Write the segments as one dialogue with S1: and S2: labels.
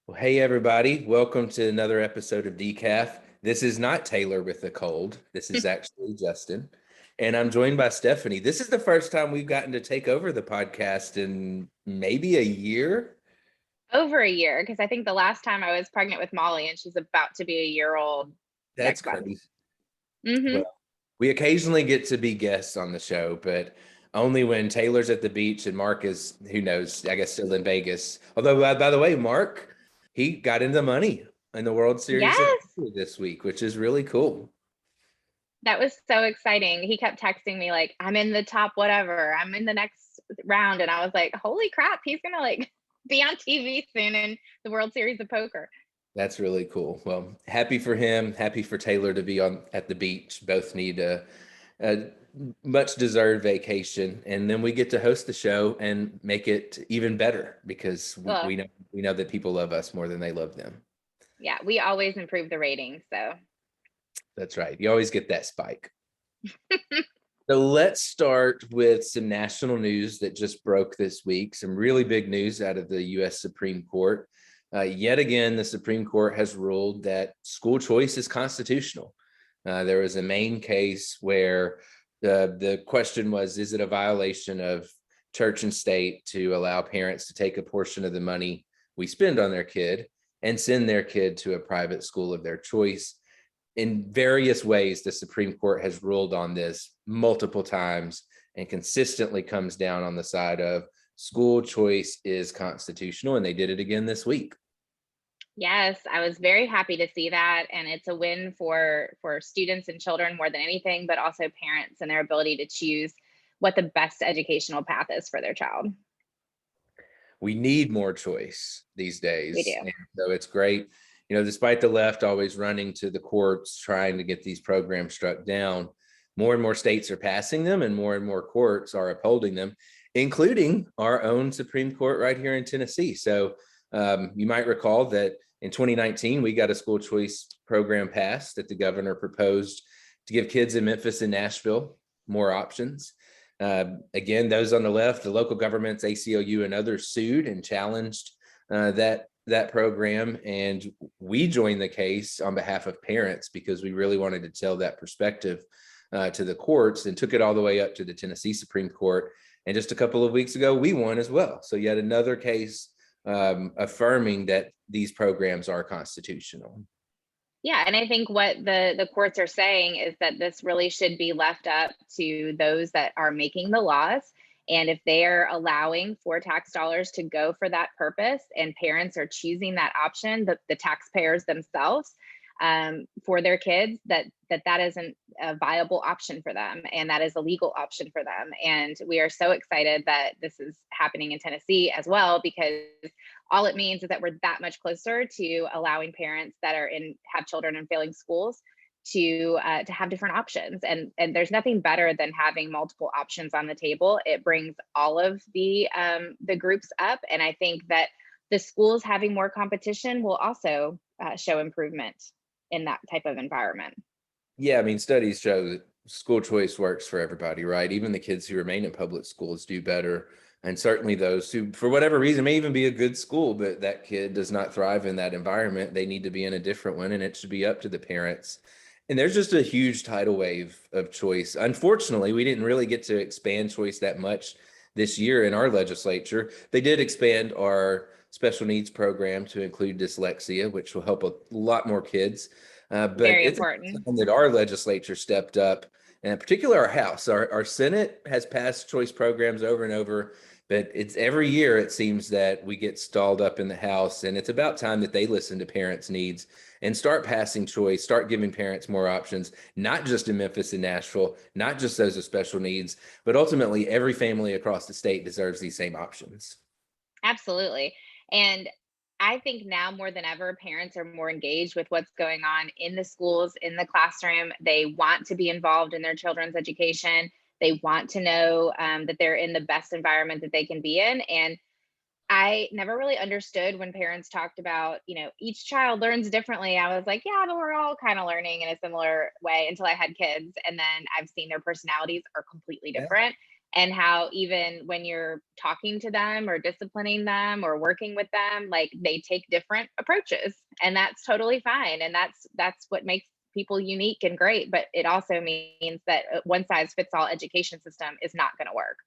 S1: Well, hey everybody, welcome to another episode of Decaf. This is not Taylor with the cold. This is actually Justin. And I'm joined by Stephanie. This is the first time we've gotten to take over the podcast in maybe a year.
S2: Over a year, because I think the last time I was pregnant with Molly, and she's about to be a year old
S1: That's
S2: next month.
S1: crazy.
S2: Hmm.
S1: Well, we occasionally get to be guests on the show, but only when Taylor's at the beach and Mark is, who knows, I guess still in Vegas. Although, by the way, Mark, he got into money in the World Series of
S2: Yes,
S1: Poker this week, which is really cool.
S2: that was so exciting. He kept texting me like, "I'm in the top whatever. I'm in the next round," and I was like, "Holy crap! He's gonna like be on TV soon in the World Series of Poker."
S1: That's really cool. Well, happy for him. Happy for Taylor to be on at the beach. Both need a much deserved vacation, and then we get to host the show and make it even better because we,
S2: Well,
S1: we know we know that people love us more than they love them.
S2: yeah, we always improve the ratings, so
S1: That's right. You always get that spike. So let's start with some national news that just broke this week. Some really big news out of the U.S. Supreme Court. Yet again, the Supreme Court has ruled that school choice is constitutional. There was a main case where the question was, is it a violation of church and state to allow parents to take a portion of the money we spend on their kid and send their kid to a private school of their choice? In various ways, the Supreme Court has ruled on this multiple times and consistently comes down on the side of school choice is constitutional, and they did it again this week.
S2: yes, I was very happy to see that, and it's a win for students and children more than anything, but also parents and their ability to choose what the best educational path is for their child.
S1: We need more choice these
S2: We
S1: days,
S2: do.
S1: and so it's great. Despite the left always running to the courts trying to get these programs struck down, more and more states are passing them, and more courts are upholding them, including our own Supreme Court right here in Tennessee. So you might recall that in 2019, we got a school choice program passed that the governor proposed to give kids in Memphis and Nashville more options. Again, those on the left, the local governments, ACLU and others sued and challenged that program. And we joined the case on behalf of parents because we really wanted to tell that perspective to the courts, and took it all the way up to the Tennessee Supreme Court. And just a couple of weeks ago, we won as well. So yet another case affirming that these programs are constitutional.
S2: Yeah, and I think what the courts are saying is that this really should be left up to those that are making the laws. And if they're allowing for tax dollars to go for that purpose and parents are choosing that option, the taxpayers themselves, for their kids, that isn't a viable option for them, and that is a legal option for them. And we are so excited that this is happening in Tennessee as well, because all it means is that we're that much closer to allowing parents that have children in failing schools to have different options. And there's nothing better than having multiple options on the table. It brings all of the groups up, and I think that the schools having more competition will also show improvement in that type of environment.
S1: Yeah, I mean, studies show that school choice works for everybody, right? Even the kids who remain in public schools do better. And certainly those who, for whatever reason, may even be a good school, but that kid does not thrive in that environment. They need to be in a different one, and it should be up to the parents. And there's just a huge tidal wave of choice. Unfortunately, we didn't really get to expand choice that much this year in our legislature. They did expand our special needs program to include dyslexia, which will help a lot more kids. But
S2: Very
S1: it's
S2: important.
S1: time that our legislature stepped up, and in particular our House. Our Senate has passed choice programs over and over, but it's every year it seems that we get stalled up in the House, and it's about time that they listen to parents' needs and start passing choice, start giving parents more options, not just in Memphis and Nashville, not just those with special needs, but ultimately every family across the state deserves these same options.
S2: Absolutely. And I think now more than ever, parents are more engaged with what's going on in the schools, in the classroom. They want to be involved in their children's education. They want to know that they're in the best environment that they can be in. And I never really understood when parents talked about, each child learns differently. I was like, yeah, but we're all kind of learning in a similar way until I had kids. And then I've seen their personalities are completely
S1: Yeah.
S2: different. and how even when you're talking to them or disciplining them or working with them, like they take different approaches, and that's totally fine. And that's what makes people unique and great. But it also means that a one size fits all education system is not going to work.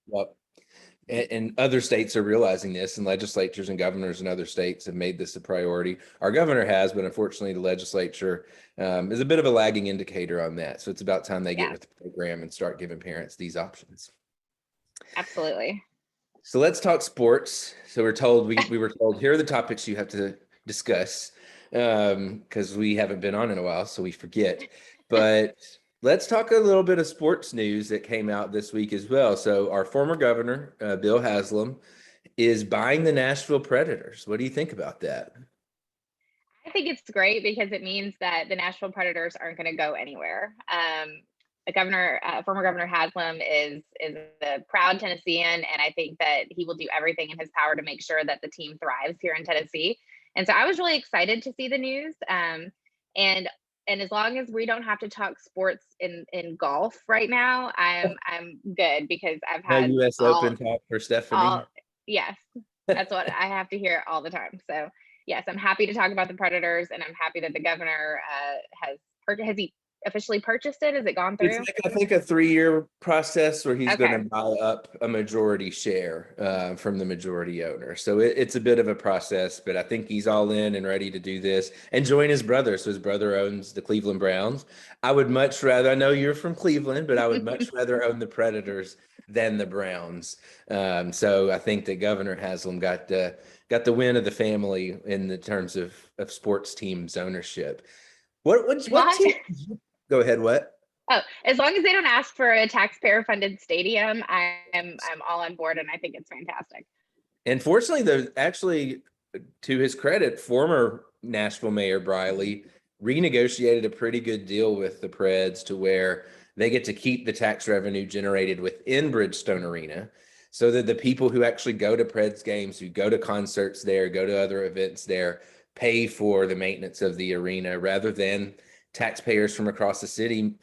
S1: Well, and other states are realizing this, and legislatures and governors in other states have made this a priority. Our governor has, but unfortunately, the legislature is a bit of a lagging indicator on that. So it's about time they get
S2: Yeah,
S1: with the program and start giving parents these options.
S2: absolutely.
S1: So let's talk sports. So we were told here are the topics you have to discuss because we haven't been on in a while, so we forget. But let's talk a little bit of sports news that came out this week as well. So our former governor, Bill Haslam, is buying the Nashville Predators. What do you think about that?
S2: I think it's great because it means that the Nashville Predators aren't going to go anywhere. The governor, former Governor Haslam, is a proud Tennessean, and I think that he will do everything in his power to make sure that the team thrives here in Tennessee. And so I was really excited to see the news. And and as long as we don't have to talk sports in golf right now, I'm good because I've
S1: No
S2: had
S1: U.S. Open talk for Stephanie.
S2: all yes, that's what I have to hear all the time. So yes, I'm happy to talk about the Predators, and I'm happy that the governor has he officially purchased it? Has it gone
S1: It's
S2: through?
S1: like, I think, a 3-year process where he's going
S2: Okay.
S1: to buy up a majority share from the majority owner. So it's a bit of a process, but I think he's all in and ready to do this and join his brother. So his brother owns the Cleveland Browns. I would much rather, I know you're from Cleveland, but I would much rather own the Predators than the Browns. So I think that Governor Haslam got the win of the family in the terms of sports teams ownership. What
S2: Long,
S1: team? Go ahead. What?
S2: oh, as long as they don't ask for a taxpayer-funded stadium, I'm all on board, and I think it's fantastic.
S1: And fortunately, actually, to his credit, former Nashville Mayor Briley renegotiated a pretty good deal with the Preds to where they get to keep the tax revenue generated within Bridgestone Arena, so that the people who actually go to Preds games, who go to concerts there, go to other events there, pay for the maintenance of the arena rather than taxpayers from across the city,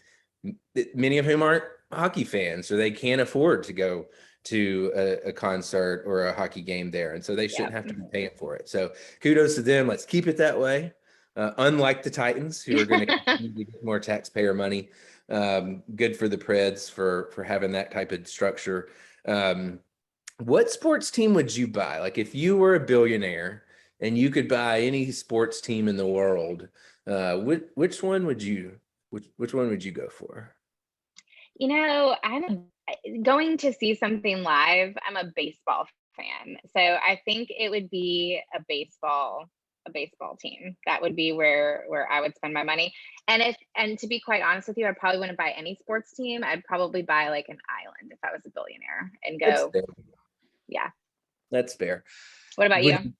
S1: many of whom aren't hockey fans, so they can't afford to go to a concert or a hockey game there. And so they shouldn't have to be paying for it. So kudos to them. Let's keep it that way. Unlike the Titans, who are going to continue to get more taxpayer money. Good for the Preds for having that type of structure. What sports team would you buy? Like if you were a billionaire and you could buy any sports team in the world, which one would you go for?
S2: You know, going to see something live. I'm a baseball fan, so I think it would be a baseball team. That would be where I would spend my money. And to be quite honest with you, I probably wouldn't buy any sports team. I'd probably buy like an island if I was a billionaire and
S1: That's
S2: go,
S1: fair.
S2: yeah.
S1: That's fair.
S2: What about
S1: Would
S2: you?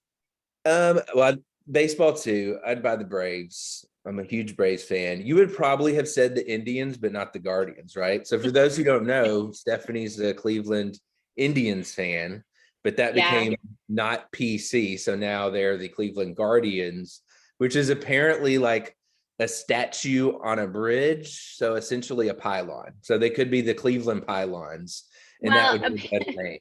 S1: well, baseball too. I'd buy the Braves. I'm a huge Braves fan. You would probably have said the Indians, but not the Guardians, right? So for those who don't know, Stephanie's a Cleveland Indians fan, but that
S2: Yeah.
S1: became not PC. So now they're the Cleveland Guardians, which is apparently like a statue on a bridge. So essentially a pylon. So they could be the Cleveland Pylons, and that
S2: Well,
S1: would be a better name.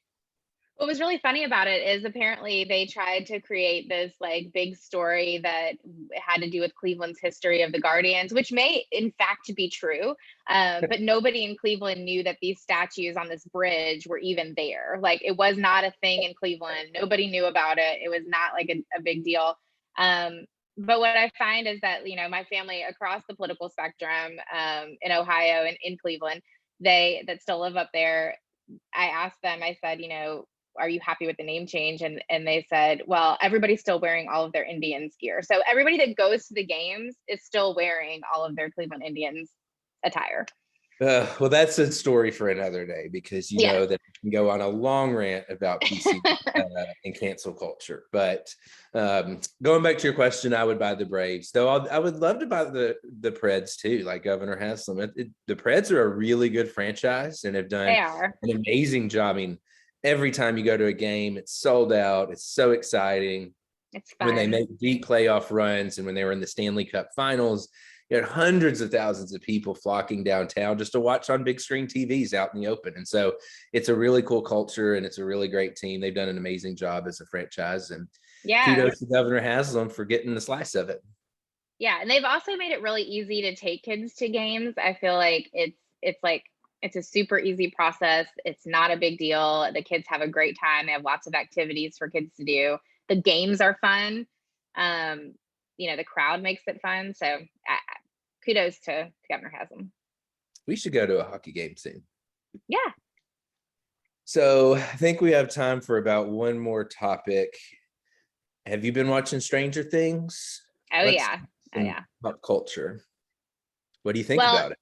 S2: what was really funny about it is apparently they tried to create this like big story that had to do with Cleveland's history of the Guardians, which may in fact be true. But nobody in Cleveland knew that these statues on this bridge were even there. Like it was not a thing in Cleveland. Nobody knew about it. It was not like a big deal. But what I find is that, you know, my family across the political spectrum in Ohio and in Cleveland, they that still live up there, I asked them, I said, you know, are you happy with the name change? And they said, well, everybody's still wearing all of their Indians gear. So everybody that goes to the games is still wearing all of their Cleveland Indians attire.
S1: Well, that's a story for another day because you
S2: Yes.
S1: know that we can go on a long rant about PC and cancel culture. But going back to your question, I would buy the Braves, though I would love to buy the Preds too, like Governor Haslam. The Preds are a really good franchise and have done
S2: They are.
S1: an amazing job. I mean, every time you go to a game, it's sold out. It's so exciting
S2: It's
S1: when they
S2: fun.
S1: make deep playoff runs and when they were in the Stanley Cup Finals. you had hundreds of thousands of people flocking downtown just to watch on big screen TVs out in the open. And so it's a really cool culture, and it's a really great team. They've done an amazing job as a franchise, and kudos to Governor Haslam for getting the slice of it.
S2: Yeah, and they've also made it really easy to take kids to games. I feel like it's a super easy process. It's not a big deal. The kids have a great time. They have lots of activities for kids to do. The games are fun. The crowd makes it fun. So kudos to Governor Haslam.
S1: We should go to a hockey game soon.
S2: Yeah.
S1: So I think we have time for about one more topic. Have you been watching Stranger Things?
S2: Yeah.
S1: Pop culture. What do you think about it?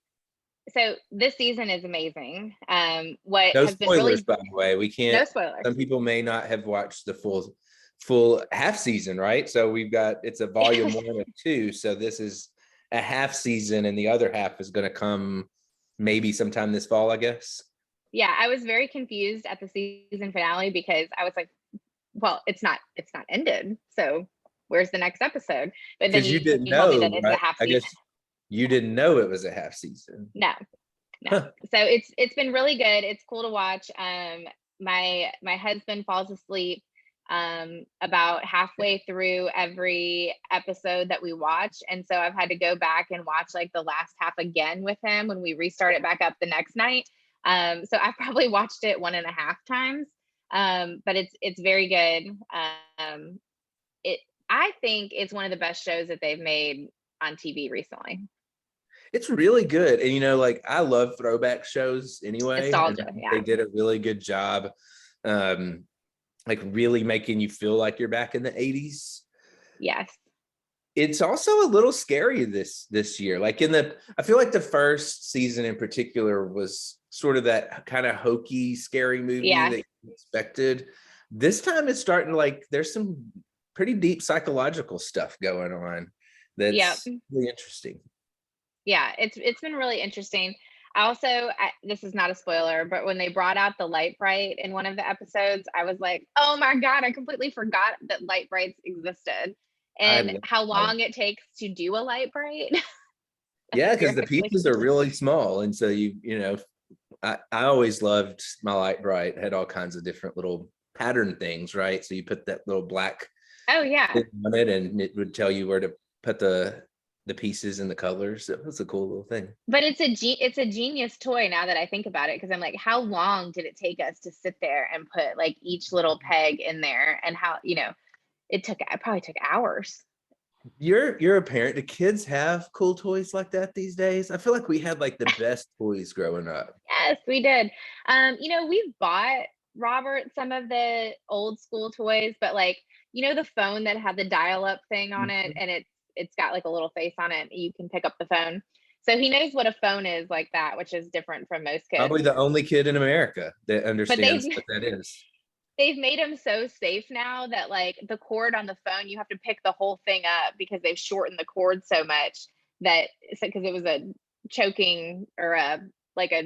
S2: So this season is amazing. What
S1: no
S2: has
S1: spoilers,
S2: been really,
S1: by the way. We can't.
S2: No spoilers.
S1: Some people may not have watched the full half season, right? So it's a volume 1 and 2. So this is a half season, and the other half is going to come maybe sometime this fall, I guess.
S2: Yeah, I was very confused at the season finale because I was like, well, it's not ended. So where's the next episode? But then you didn't know, that it's a half season.
S1: I guess you didn't know it was a half season.
S2: No. So it's been really good. It's cool to watch. My husband falls asleep about halfway through every episode that we watch, and so I've had to go back and watch like the last half again with him when we restart it back up the next night. So I've probably watched it 1.5 times, but it's very good. I think it's one of the best shows that they've made on TV recently.
S1: It's really good. And, like, I love throwback shows anyway.
S2: Nostalgia, yeah.
S1: They did a really good job, like really making you feel like you're back in the 80s.
S2: Yes.
S1: It's also a little scary this year. Like I feel like the first season in particular was sort of that kind of hokey, scary movie that you expected. This time it's starting to, like, there's some pretty deep psychological stuff going on that's really interesting.
S2: Yeah, it's been really interesting. This is not a spoiler, but when they brought out the light bright in one of the episodes, I was like, oh my God, I completely forgot that light brights existed and how long it takes to do a light bright.
S1: Yeah, because the pieces are really small. And so I always loved my light bright. It had all kinds of different little pattern things, right? So you put that little black on it, and it would tell you where to put the pieces and the colors. It was a cool little thing.
S2: But it's a genius toy now that I think about it, because I'm like, how long did it take us to sit there and put like each little peg in there, and how it probably took hours.
S1: You're a parent. Do kids have cool toys like that these days? I feel like we had like the best toys growing up.
S2: Yes, we did. We've bought Robert some of the old school toys, but like, the phone that had the dial-up thing on it, and it's got like a little face on it, you can pick up the phone. So he knows what a phone is like that, which is different from most kids.
S1: Probably the only kid in America that understands what that is.
S2: They've made them so safe now that like the cord on the phone, you have to pick the whole thing up because they've shortened the cord so much because it was a choking or a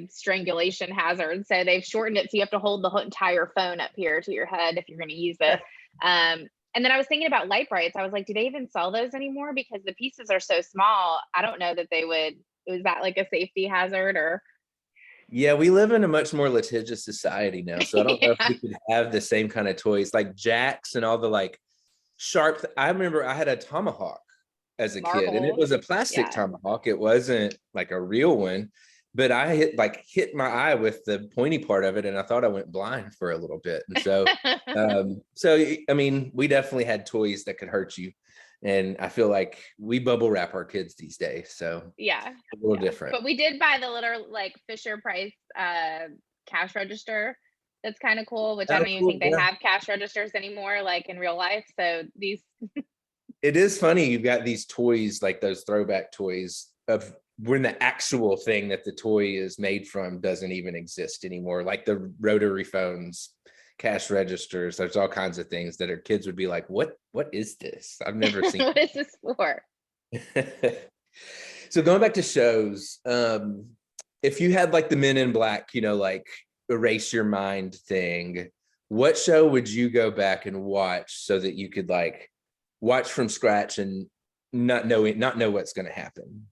S2: strangulation hazard. So they've shortened it. So you have to hold the whole entire phone up here to your head if you're going to use it. And then I was thinking about light brights. I was like, do they even sell those anymore? Because the pieces are so small. I don't know that they would. Was that like a safety hazard or?
S1: Yeah, we live in a much more litigious society now. So I don't know if we could have the same kind of toys like jacks and all the like sharp. I remember I had a tomahawk as a kid, and it was a plastic tomahawk. It wasn't like a real one, but I hit my eye with the pointy part of it, and I thought I went blind for a little bit. And so, I mean, we definitely had toys that could hurt you. And I feel like we bubble wrap our kids these days. So a little different.
S2: But we did buy the little like Fisher Price cash register. That's kind of cool, which I don't even think they have cash registers anymore, like in real life. So these.
S1: It is funny. You've got these toys, like those throwback toys of when the actual thing that the toy is made from doesn't even exist anymore. Like the rotary phones, cash registers, there's all kinds of things that our kids would be like, what is this? I've never seen.
S2: What is this for?
S1: So going back to shows, if you had like the Men in Black, like erase your mind thing, what show would you go back and watch so that you could like watch from scratch and not know what's going to happen?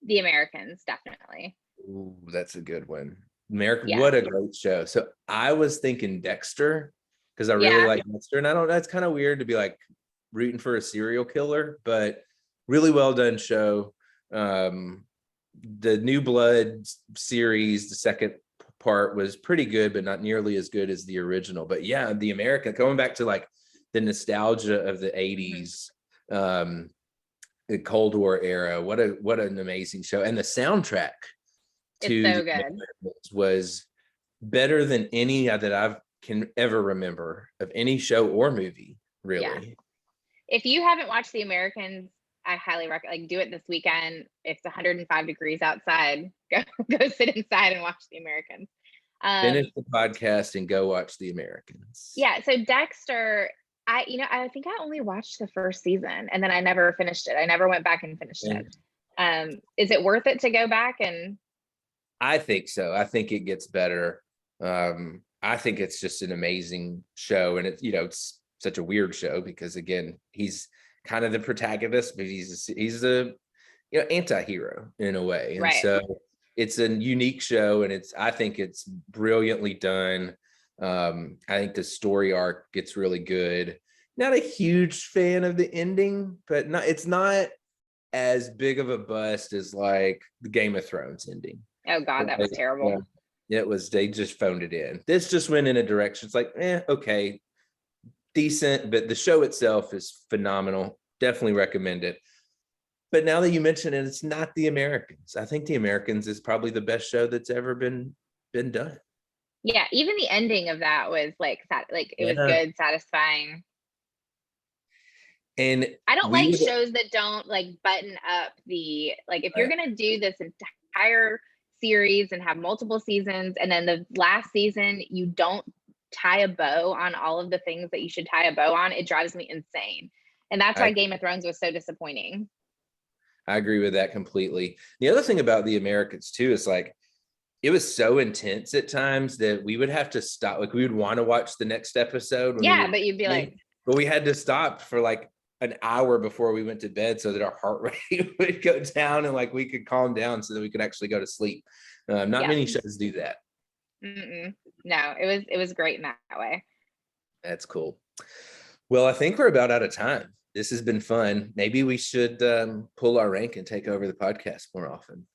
S2: The Americans, definitely.
S1: Ooh, that's a good one. American,
S2: Yeah.
S1: what a great show. So I was thinking Dexter, because I really
S2: Yeah.
S1: like Dexter, and I don't, that's kind of weird to be like rooting for a serial killer, but really well done show. The New Blood series, the second part was pretty good, but not nearly as good as the original. But yeah, the American, going back to like the nostalgia of the 80s, the Cold War era, what an amazing show. And the soundtrack
S2: It's
S1: to
S2: so
S1: the
S2: good.
S1: Americans was better than any that I can ever remember of any show or movie,
S2: Yeah.
S1: really.
S2: If you haven't watched The Americans, I highly recommend, like, do it this weekend. It's 105 degrees outside. Go sit inside and watch The Americans.
S1: Finish the podcast and go watch The Americans.
S2: Yeah, so Dexter, I think I only watched the first season and then I never finished it. I never went back and finished it. Is it worth it to go back? And
S1: I think so. I think it gets better. I think it's just an amazing show, and it's, you know, it's such a weird show because again, he's kind of the protagonist, but he's a you know, anti-hero in a way. And
S2: right.
S1: so it's a unique show, and I think it's brilliantly done. I think the story arc gets really good. Not a huge fan of the ending, but it's not as big of a bust as like the Game of Thrones ending.
S2: Oh God, that was terrible.
S1: Yeah, it was, they just phoned it in. This just went in a direction. It's like, okay, decent, but the show itself is phenomenal. Definitely recommend it. But now that you mention it, it's not The Americans. I think The Americans is probably the best show that's ever been done.
S2: Yeah, even the ending of that was like it was good, satisfying.
S1: And
S2: I don't like shows that don't like button up the, like, if you're gonna do this entire series and have multiple seasons and then the last season you don't tie a bow on all of the things that you should tie a bow on, it drives me insane. And that's why Game of Thrones was so disappointing.
S1: I agree with that completely. The other thing about The Americans too is like, it was so intense at times that we would have to stop. Like, we would want to watch the next episode.
S2: Yeah, but you'd be like,
S1: but we had to stop for like an hour before we went to bed so that our heart rate would go down and like we could calm down so that we could actually go to sleep. Not many shows do that.
S2: No, it was great in that way.
S1: That's cool. Well, I think we're about out of time. This has been fun. Maybe we should pull our rank and take over the podcast more often.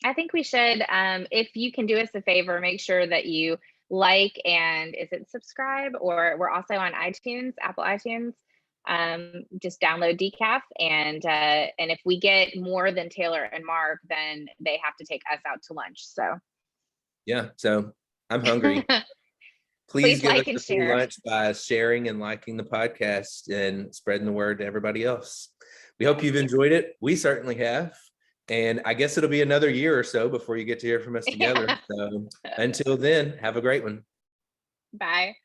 S2: I think we should. If you can do us a favor, make sure that you like and subscribe, or we're also on iTunes, Apple iTunes. Just download Decaf, and if we get more than Taylor and Mark, then they have to take us out to lunch. So
S1: yeah, so I'm hungry. Please give like us a free lunch by sharing and liking the podcast and spreading the word to everybody else. We hope you've enjoyed it. We certainly have. And I guess it'll be another year or so before you get to hear from us together. So until then, have a great one.
S2: Bye.